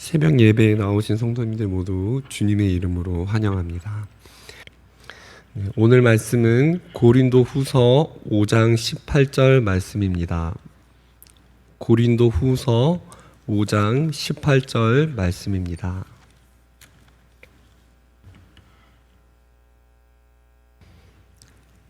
새벽 예배에 나오신 성도님들 모두 주님의 이름으로 환영합니다. 오늘 말씀은 고린도후서 5장 18절 말씀입니다. 고린도후서 5장 18절 말씀입니다.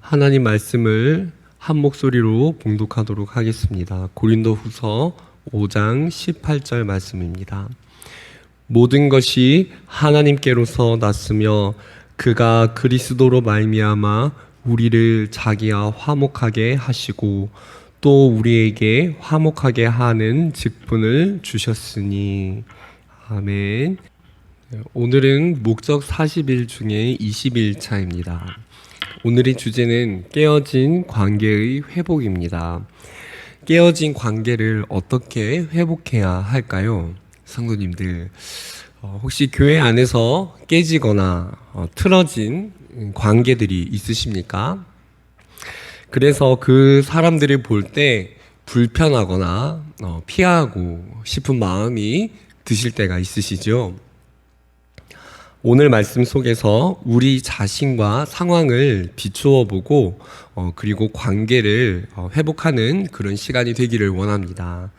하나님 말씀을 한 목소리로 봉독하도록 하겠습니다. 고린도후서 5장 18절 말씀입니다. 모든 것이 하나님께로서 났으며 그가 그리스도로 말미암아 우리를 자기와 화목하게 하시고 또 우리에게 화목하게 하는 직분을 주셨으니. 아멘. 오늘은 목적 40일 중에 20일차입니다. 오늘의 주제는 깨어진 관계의 회복입니다. 깨어진 관계를 어떻게 회복해야 할까요? 성도님들, 혹시 교회 안에서 깨지거나 틀어진 관계들이 있으십니까? 그래서 그 사람들을 볼 때 불편하거나 피하고 싶은 마음이 드실 때가 있으시죠? 오늘 말씀 속에서 우리 자신과 상황을 비추어 보고 그리고 관계를 회복하는 그런 시간이 되기를 원합니다.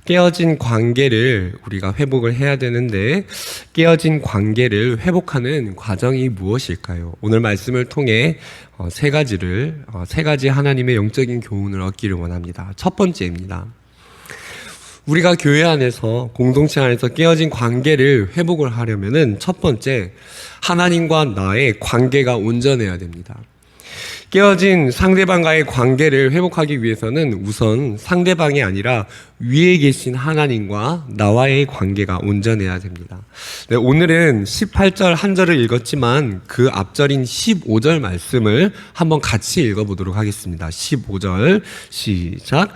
깨어진 관계를 우리가 회복을 해야 되는데 깨어진 관계를 회복하는 과정이 무엇일까요? 오늘 말씀을 통해 세 가지 하나님의 영적인 교훈을 얻기를 원합니다. 첫 번째입니다. 우리가 교회 안에서, 공동체 안에서 깨어진 관계를 회복을 하려면은 첫 번째, 하나님과 나의 관계가 온전해야 됩니다. 깨어진 상대방과의 관계를 회복하기 위해서는 우선 상대방이 아니라 위에 계신 하나님과 나와의 관계가 온전해야 됩니다. 네, 오늘은 18절 한 절을 읽었지만 그 앞절인 15절 말씀을 한번 같이 읽어보도록 하겠습니다. 15절 시작.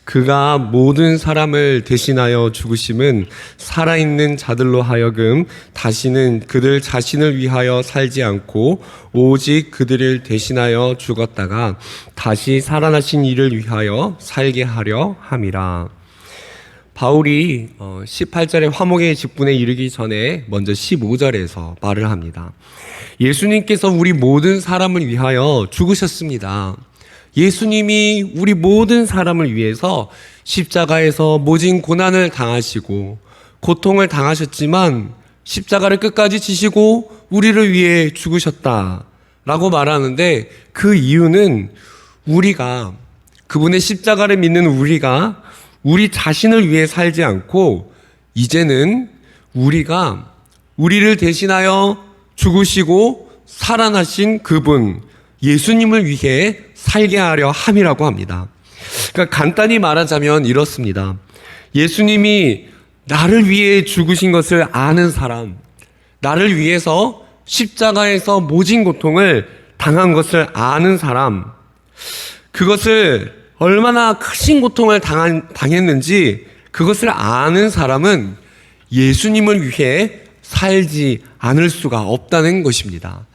그가 모든 사람을 대신하여 죽으심은 살아있는 자들로 하여금 다시는 그들 자신을 위하여 살지 않고 오직 그들을 대신하여 죽었다가 다시 살아나신 이를 위하여 살게 하려 함이라. 바울이 18절의 화목의 직분에 이르기 전에 먼저 15절에서 말을 합니다. 예수님께서 우리 모든 사람을 위하여 죽으셨습니다. 예수님이 우리 모든 사람을 위해서 십자가에서 모진 고난을 당하시고 고통을 당하셨지만 십자가를 끝까지 지시고 우리를 위해 죽으셨다라고 말하는데, 그 이유는 우리가, 그분의 십자가를 믿는 우리가 우리 자신을 위해 살지 않고 이제는 우리가 우리를 대신하여 죽으시고 살아나신 그분 예수님을 위해 살게 하려 함이라고 합니다. 그러니까 간단히 말하자면 이렇습니다. 예수님이 나를 위해 죽으신 것을 아는 사람, 나를 위해서 십자가에서 모진 고통을 당한 것을 아는 사람, 그것을 얼마나 크신 고통을 당했는지 그것을 아는 사람은 예수님을 위해 살지 않을 수가 없다는 것입니다.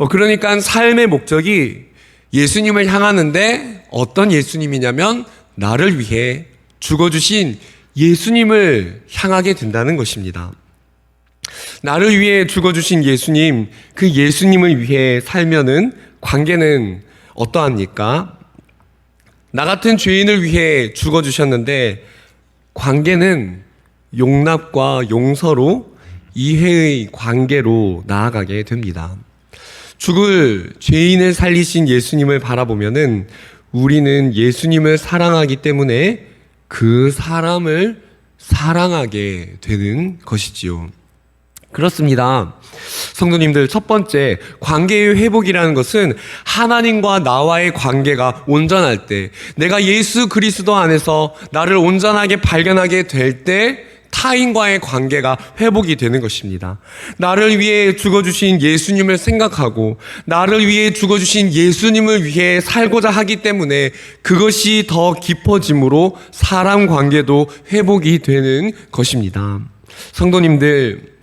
그러니까 삶의 목적이 예수님을 향하는데 어떤 예수님이냐면 나를 위해 죽어주신 예수님을 향하게 된다는 것입니다. 나를 위해 죽어주신 예수님, 그 예수님을 위해 살면은 관계는 어떠합니까? 나 같은 죄인을 위해 죽어주셨는데 관계는 용납과 용서로 이해의 관계로 나아가게 됩니다. 죽을 죄인을 살리신 예수님을 바라보면은 우리는 예수님을 사랑하기 때문에 그 사람을 사랑하게 되는 것이지요. 그렇습니다. 성도님들, 첫 번째, 관계의 회복이라는 것은 하나님과 나와의 관계가 온전할 때, 내가 예수 그리스도 안에서 나를 온전하게 발견하게 될 때 타인과의 관계가 회복이 되는 것입니다. 나를 위해 죽어주신 예수님을 생각하고 나를 위해 죽어주신 예수님을 위해 살고자 하기 때문에 그것이 더 깊어짐으로 사람 관계도 회복이 되는 것입니다. 성도님들,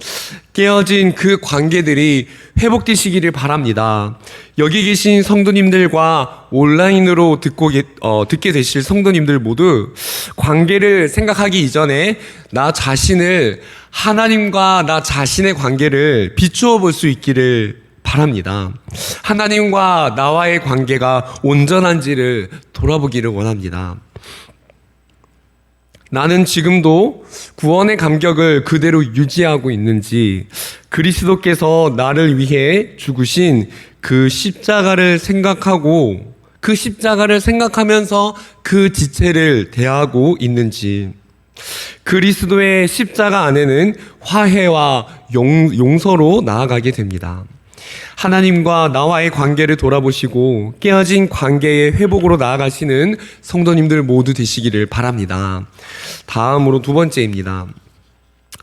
깨어진 그 관계들이 회복되시기를 바랍니다. 여기 계신 성도님들과 온라인으로 듣게 되실 성도님들 모두 관계를 생각하기 이전에 나 자신을 하나님과 나 자신의 관계를 비추어 볼 수 있기를 바랍니다. 하나님과 나와의 관계가 온전한지를 돌아보기를 원합니다. 나는 지금도 구원의 감격을 그대로 유지하고 있는지, 그리스도께서 나를 위해 죽으신 그 십자가를 생각하고 그 십자가를 생각하면서 그 지체를 대하고 있는지, 그리스도의 십자가 안에는 화해와 용서로 나아가게 됩니다. 하나님과 나와의 관계를 돌아보시고 깨어진 관계의 회복으로 나아가시는 성도님들 모두 되시기를 바랍니다. 다음으로 두 번째입니다.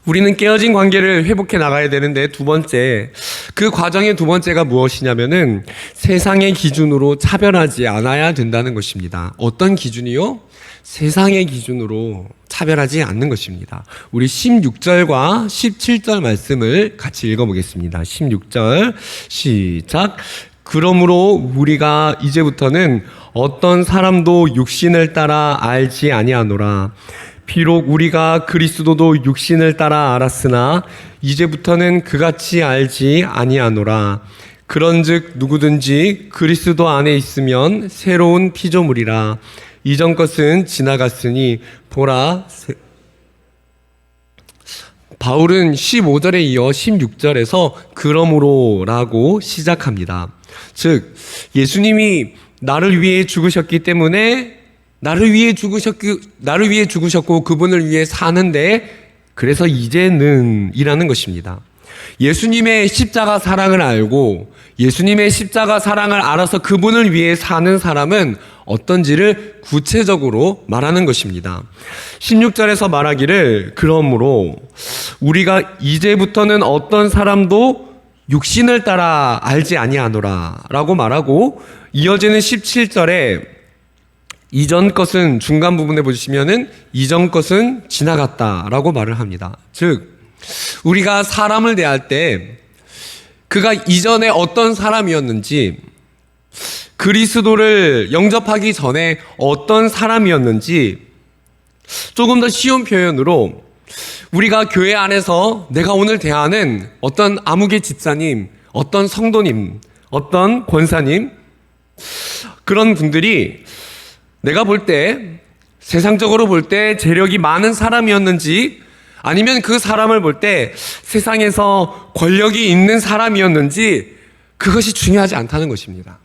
우리는 깨어진 관계를 회복해 나가야 되는데, 두 번째, 그 과정의 두 번째가 무엇이냐면은 세상의 기준으로 차별하지 않아야 된다는 것입니다. 어떤 기준이요? 세상의 기준으로 차별하지 않는 것입니다. 우리 16절과 17절 말씀을 같이 읽어보겠습니다. 16절 시작. 그러므로 우리가 이제부터는 어떤 사람도 육신을 따라 알지 아니하노라. 비록 우리가 그리스도도 육신을 따라 알았으나 이제부터는 그같이 알지 아니하노라. 그런즉 누구든지 그리스도 안에 있으면 새로운 피조물이라. 이전 것은 지나갔으니 보라. 바울은 15절에 이어 16절에서 그러므로라고 시작합니다. 즉, 예수님이 나를 위해 죽으셨기 때문에 나를 위해 죽으셨고 그분을 위해 사는데, 그래서 이제는 이라는 것입니다. 예수님의 십자가 사랑을 알고 예수님의 십자가 사랑을 알아서 그분을 위해 사는 사람은 어떤지를 구체적으로 말하는 것입니다. 16절에서 말하기를 그러므로 우리가 이제부터는 어떤 사람도 육신을 따라 알지 아니하노라 라고 말하고, 이어지는 17절에 이전 것은, 중간 부분에 보시면은 이전 것은 지나갔다 라고 말을 합니다. 즉, 우리가 사람을 대할 때 그가 이전에 어떤 사람이었는지, 그리스도를 영접하기 전에 어떤 사람이었는지, 조금 더 쉬운 표현으로 우리가 교회 안에서 내가 오늘 대하는 어떤 아무개 집사님, 어떤 성도님, 어떤 권사님, 그런 분들이 내가 볼 때, 세상적으로 볼 때 재력이 많은 사람이었는지, 아니면 그 사람을 볼 때 세상에서 권력이 있는 사람이었는지, 그것이 중요하지 않다는 것입니다.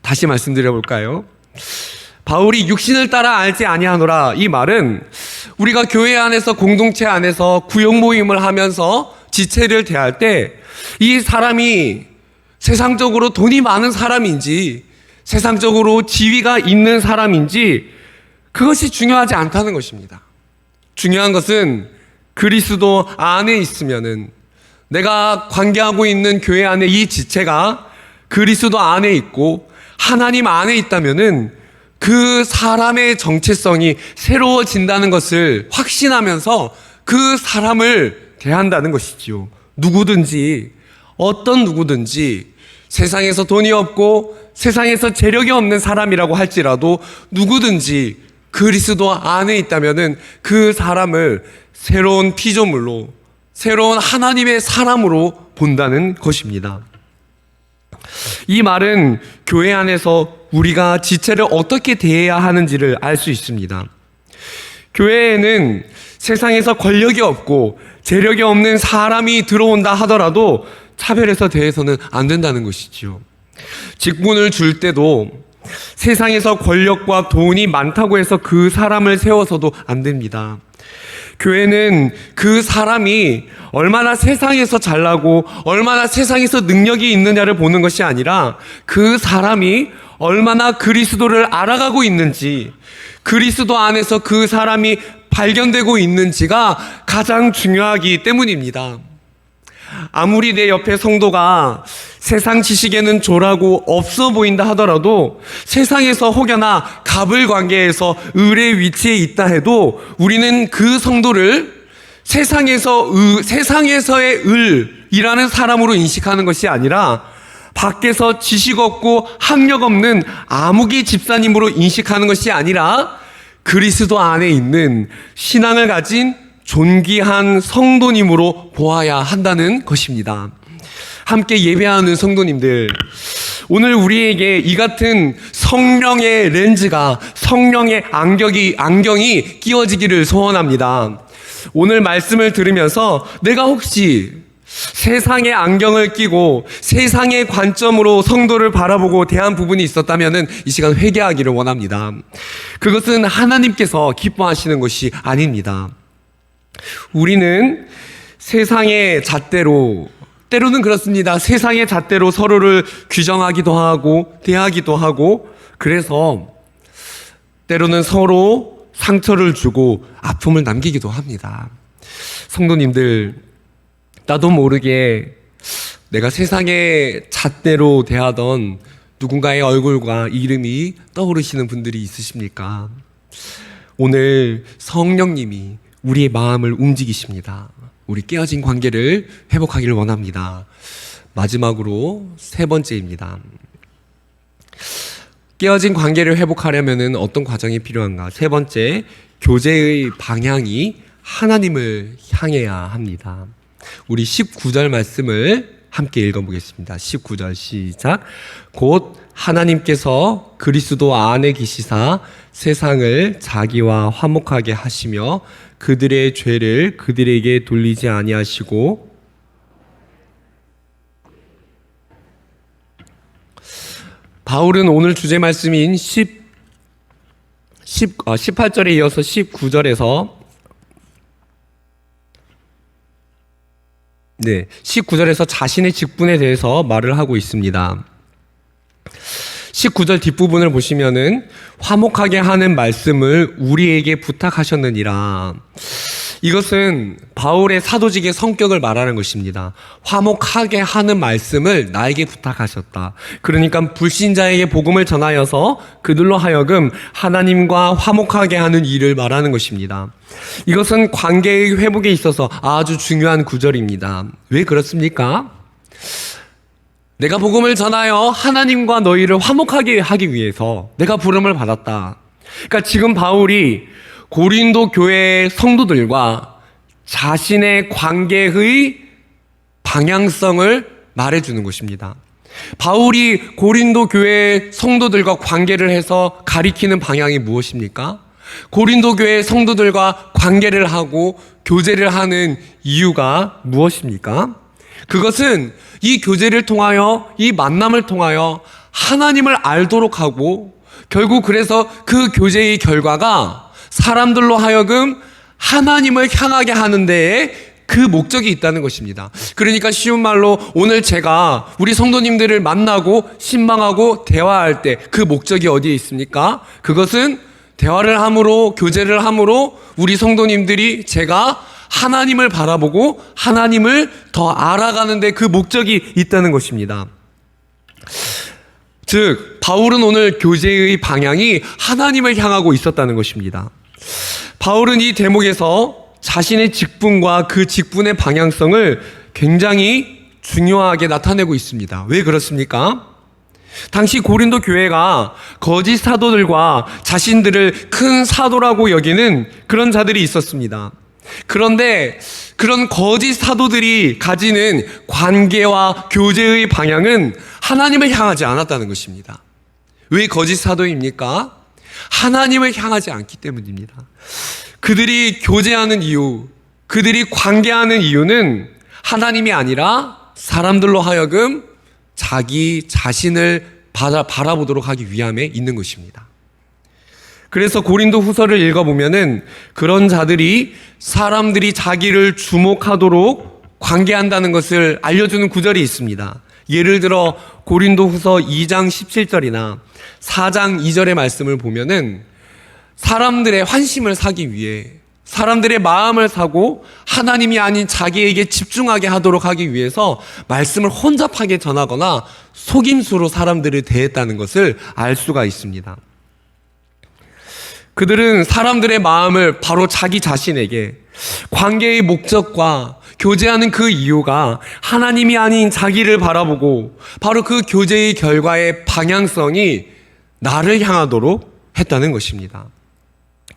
다시 말씀드려 볼까요? 바울이 육신을 따라 알지 아니하노라, 이 말은 우리가 교회 안에서, 공동체 안에서 구역 모임을 하면서 지체를 대할 때 이 사람이 세상적으로 돈이 많은 사람인지, 세상적으로 지위가 있는 사람인지, 그것이 중요하지 않다는 것입니다. 중요한 것은 그리스도 안에 있으면은, 내가 관계하고 있는 교회 안에 이 지체가 그리스도 안에 있고 하나님 안에 있다면은 그 사람의 정체성이 새로워진다는 것을 확신하면서 그 사람을 대한다는 것이지요. 누구든지, 어떤 누구든지, 세상에서 돈이 없고 세상에서 재력이 없는 사람이라고 할지라도 누구든지 그리스도 안에 있다면은 그 사람을 새로운 피조물로, 새로운 하나님의 사람으로 본다는 것입니다. 이 말은 교회 안에서 우리가 지체를 어떻게 대해야 하는지를 알 수 있습니다. 교회에는 세상에서 권력이 없고 재력이 없는 사람이 들어온다 하더라도 차별해서 대해서는 안 된다는 것이지요. 직분을 줄 때도 세상에서 권력과 돈이 많다고 해서 그 사람을 세워서도 안 됩니다. 교회는 그 사람이 얼마나 세상에서 잘나고 얼마나 세상에서 능력이 있느냐를 보는 것이 아니라 그 사람이 얼마나 그리스도를 알아가고 있는지, 그리스도 안에서 그 사람이 발견되고 있는지가 가장 중요하기 때문입니다. 아무리 내 옆에 성도가 세상 지식에는 졸하고 없어 보인다 하더라도, 세상에서 혹여나 갑을 관계에서 을의 위치에 있다 해도 우리는 그 성도를 세상에서의 을이라는 사람으로 인식하는 것이 아니라 밖에서 지식 없고 학력 없는 아무개 집사님으로 인식하는 것이 아니라 그리스도 안에 있는 신앙을 가진 존귀한 성도님으로 보아야 한다는 것입니다. 함께 예배하는 성도님들, 오늘 우리에게 이 같은 성령의 렌즈가, 성령의 안경이 끼워지기를 소원합니다. 오늘 말씀을 들으면서 내가 혹시 세상의 안경을 끼고 세상의 관점으로 성도를 바라보고 대한 부분이 있었다면 이 시간 회개하기를 원합니다. 그것은 하나님께서 기뻐하시는 것이 아닙니다. 우리는 세상의 잣대로, 때로는 그렇습니다. 세상의 잣대로 서로를 규정하기도 하고 대하기도 하고, 그래서 때로는 서로 상처를 주고 아픔을 남기기도 합니다. 성도님들, 나도 모르게 내가 세상의 잣대로 대하던 누군가의 얼굴과 이름이 떠오르시는 분들이 있으십니까? 오늘 성령님이 우리의 마음을 움직이십니다. 우리 깨어진 관계를 회복하기를 원합니다. 마지막으로 세 번째입니다. 깨어진 관계를 회복하려면 어떤 과정이 필요한가? 세 번째, 교제의 방향이 하나님을 향해야 합니다. 우리 19절 말씀을 함께 읽어보겠습니다. 19절 시작. 곧 하나님께서 그리스도 안에 계시사 세상을 자기와 화목하게 하시며 그들의 죄를 그들에게 돌리지 아니하시고 바울은 오늘 주제 말씀인 18절에 이어서 19절에서 19절에서 자신의 직분에 대해서 말을 하고 있습니다. 19절 뒷부분을 보시면은 화목하게 하는 말씀을 우리에게 부탁하셨느니라. 이것은 바울의 사도직의 성격을 말하는 것입니다. 화목하게 하는 말씀을 나에게 부탁하셨다. 그러니까 불신자에게 복음을 전하여서 그들로 하여금 하나님과 화목하게 하는 일을 말하는 것입니다. 이것은 관계의 회복에 있어서 아주 중요한 구절입니다. 왜 그렇습니까? 내가 복음을 전하여 하나님과 너희를 화목하게 하기 위해서 내가 부름을 받았다. 그러니까 지금 바울이 고린도 교회의 성도들과 자신의 관계의 방향성을 말해주는 것입니다. 바울이 고린도 교회의 성도들과 관계를 해서 가리키는 방향이 무엇입니까? 고린도 교회의 성도들과 관계를 하고 교제를 하는 이유가 무엇입니까? 그것은 이 교제를 통하여, 이 만남을 통하여 하나님을 알도록 하고, 결국 그래서 그 교제의 결과가 사람들로 하여금 하나님을 향하게 하는 데에 그 목적이 있다는 것입니다. 그러니까 쉬운 말로 오늘 제가 우리 성도님들을 만나고 신방하고 대화할 때 그 목적이 어디에 있습니까? 그것은 대화를 함으로, 교제를 함으로 우리 성도님들이 제가 하나님을 바라보고 하나님을 더 알아가는데 그 목적이 있다는 것입니다. 즉, 바울은 오늘 교제의 방향이 하나님을 향하고 있었다는 것입니다. 바울은 이 대목에서 자신의 직분과 그 직분의 방향성을 굉장히 중요하게 나타내고 있습니다. 왜 그렇습니까? 당시 고린도 교회가 거짓 사도들과 자신들을 큰 사도라고 여기는 그런 자들이 있었습니다. 그런데 그런 거짓 사도들이 가지는 관계와 교제의 방향은 하나님을 향하지 않았다는 것입니다. 왜 거짓 사도입니까? 하나님을 향하지 않기 때문입니다. 그들이 교제하는 이유, 그들이 관계하는 이유는 하나님이 아니라 사람들로 하여금 자기 자신을 바라보도록 하기 위함에 있는 것입니다. 그래서 고린도 후서를 읽어보면은 그런 자들이 사람들이 자기를 주목하도록 관계한다는 것을 알려주는 구절이 있습니다. 예를 들어 고린도 후서 2장 17절이나 4장 2절의 말씀을 보면은 사람들의 환심을 사기 위해, 사람들의 마음을 사고 하나님이 아닌 자기에게 집중하게 하도록 하기 위해서 말씀을 혼잡하게 전하거나 속임수로 사람들을 대했다는 것을 알 수가 있습니다. 그들은 사람들의 마음을 바로 자기 자신에게, 관계의 목적과 교제하는 그 이유가 하나님이 아닌 자기를 바라보고 바로 그 교제의 결과의 방향성이 나를 향하도록 했다는 것입니다.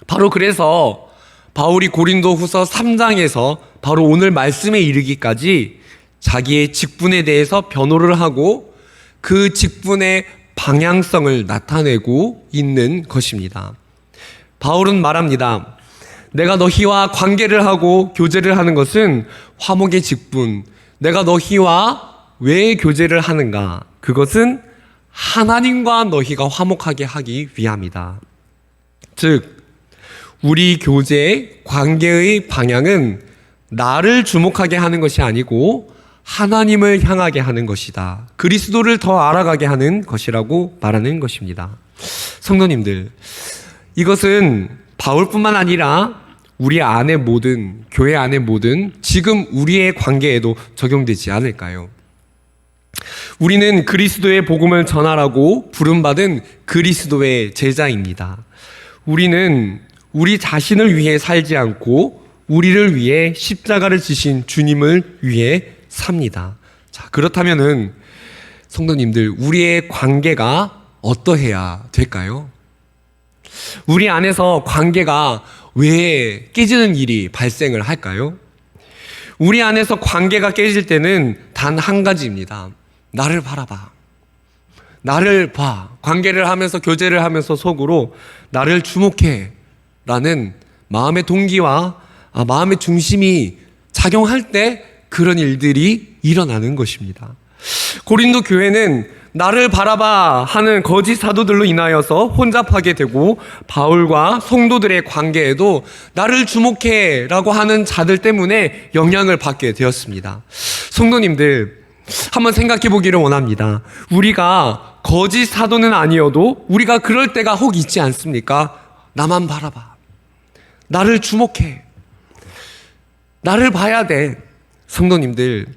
바로 그래서 바울이 고린도후서 3장에서 바로 오늘 말씀에 이르기까지 자기의 직분에 대해서 변호를 하고 그 직분의 방향성을 나타내고 있는 것입니다. 바울은 말합니다. 내가 너희와 관계를 하고 교제를 하는 것은 화목의 직분. 내가 너희와 왜 교제를 하는가? 그것은 하나님과 너희가 화목하게 하기 위함이다. 즉, 우리 교제의 관계의 방향은 나를 주목하게 하는 것이 아니고 하나님을 향하게 하는 것이다. 그리스도를 더 알아가게 하는 것이라고 말하는 것입니다. 성도님들, 이것은 바울뿐만 아니라 우리 안의 모든, 교회 안의 모든 지금 우리의 관계에도 적용되지 않을까요? 우리는 그리스도의 복음을 전하라고 부름받은 그리스도의 제자입니다. 우리는 우리 자신을 위해 살지 않고 우리를 위해 십자가를 지신 주님을 위해 삽니다. 자, 그렇다면은 성도님들, 우리의 관계가 어떠해야 될까요? 우리 안에서 관계가 왜 깨지는 일이 발생을 할까요? 우리 안에서 관계가 깨질 때는 단 한 가지입니다. 나를 바라봐. 나를 봐. 관계를 하면서 교제를 하면서 속으로 나를 주목해 라는 마음의 동기와 마음의 중심이 작용할 때 그런 일들이 일어나는 것입니다. 고린도 교회는 나를 바라봐 하는 거짓 사도들로 인하여서 혼잡하게 되고 바울과 성도들의 관계에도 나를 주목해 라고 하는 자들 때문에 영향을 받게 되었습니다. 성도님들, 한번 생각해 보기를 원합니다. 우리가 거짓 사도는 아니어도 우리가 그럴 때가 혹 있지 않습니까? 나만 바라봐. 나를 주목해. 나를 봐야 돼. 성도님들,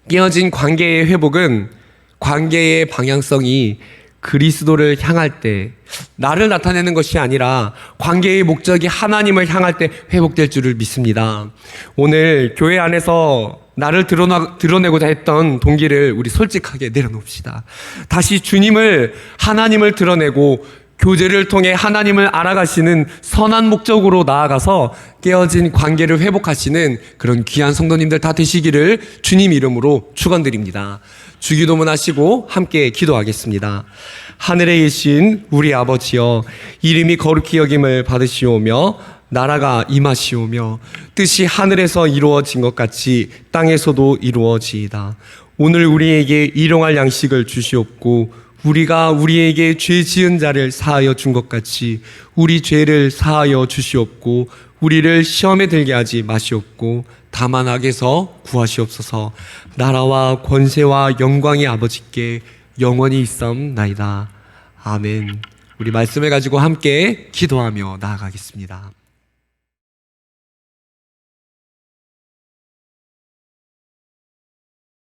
깨어진 관계의 회복은 관계의 방향성이 그리스도를 향할 때 나를 나타내는 것이 아니라 관계의 목적이 하나님을 향할 때 회복될 줄을 믿습니다. 오늘 교회 안에서 나를 드러내고자 했던 동기를 우리 솔직하게 내려놓읍시다. 다시 주님을, 하나님을 드러내고 교제를 통해 하나님을 알아가시는 선한 목적으로 나아가서 깨어진 관계를 회복하시는 그런 귀한 성도님들 다 되시기를 주님 이름으로 축원드립니다. 주기도문 하시고 함께 기도하겠습니다. 하늘에 계신 우리 아버지여, 이름이 거룩히 여김을 받으시오며 나라가 임하시오며 뜻이 하늘에서 이루어진 것 같이 땅에서도 이루어지이다. 오늘 우리에게 일용할 양식을 주시옵고 우리가 우리에게 죄 지은 자를 사하여 준 것 같이 우리 죄를 사하여 주시옵고 우리를 시험에 들게 하지 마시옵고 다만 악에서 구하시옵소서. 나라와 권세와 영광이 아버지께 영원히 있사옵나이다. 아멘. 우리 말씀을 가지고 함께 기도하며 나아가겠습니다.